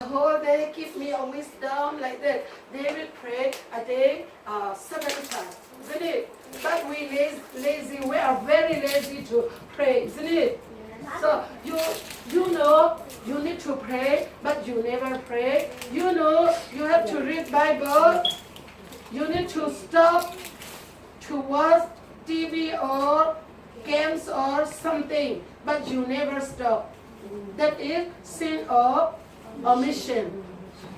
the whole day give me a wisdom like that. They will pray a day 7 times, isn't it? But we lazy, we are very lazy to pray, isn't it? So you know you need to pray, but you never pray. You know you have to read Bible. You need to stop to watch TV or games or something, but you never stop. That is sin of omission.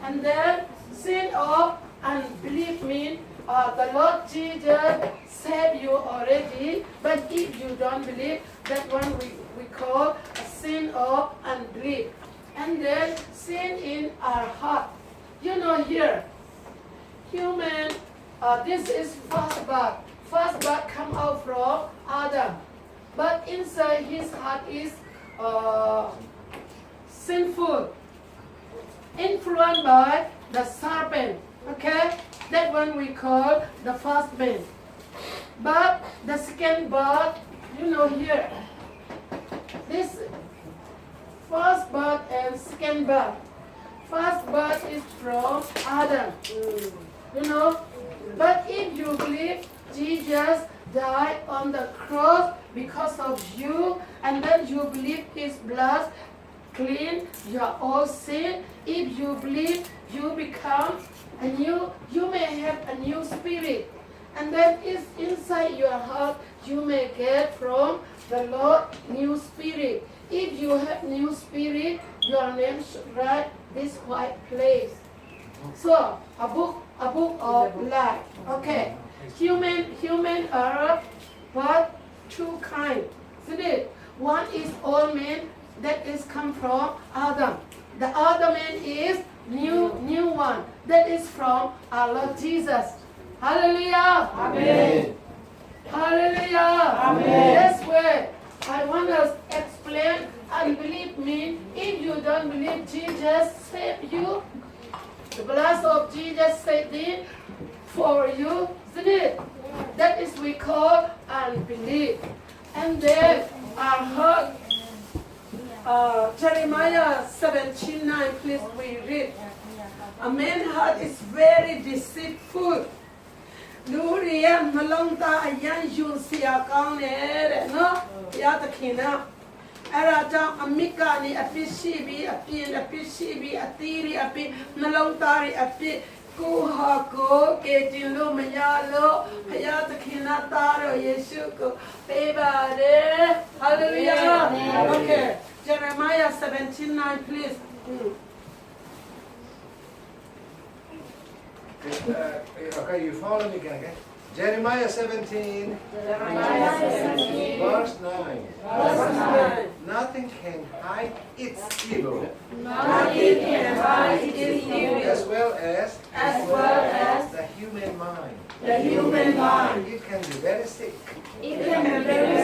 And then sin of unbelief means the Lord Jesus saved you already, but if you don't believe, that one we call a sin of unbelief. And then sin in our heart. You know here, human, this is first birth. First birth come out from Adam. But inside his heart is sinful, influenced by the serpent. Okay, that one we call the first man. But the second birth, you know here, this first birth and second birth. First birth is from Adam. You know, but if you believe Jesus died on the cross because of you, and then you believe his blood clean your old sin, if you believe, you become a new, you may have a new spirit, and then is inside your heart you may get from the Lord new spirit. If you have new spirit, your name should write this white place. So a book of life. Okay. Human are what? Two kinds, isn't it? One is old man, that is come from Adam. The other man is new one, that is from our Lord Jesus. Hallelujah. Amen. Hallelujah. Amen. That's why I want to explain unbelief means if you don't believe Jesus saved you, the blood of Jesus saved it for you, isn't it? That is we call unbelief. And then our heart, Jeremiah 17:9, please we read. A man's heart is very deceitful. လူတွေရဲ့နှလုံးသားအယံယွန်စရာကောင်းတယ်တဲ့နော်ဘုရားသခင်ကအဲ့ဒါကြောင့်အမိကနေအပြစ်ရှိပြီးအပြင်းအပြစ်ရှိပြီးအသီးတွေအပြစ်နှလုံးသားတွေအပြစ်ကိုဟာကိုကဲတင်လို့မရလို့ဘုရားသခင်ကသားတော်ယေရှုကိုပေးပါတယ် Hallelujah. Okay, Jeremiah 17:9 please. Okay, you follow me again, okay? Jeremiah 17, verse 9. Nothing can hide its evil. Nothing can hide its evil. As well as the human mind. The human mind. It can be very sick. It can be very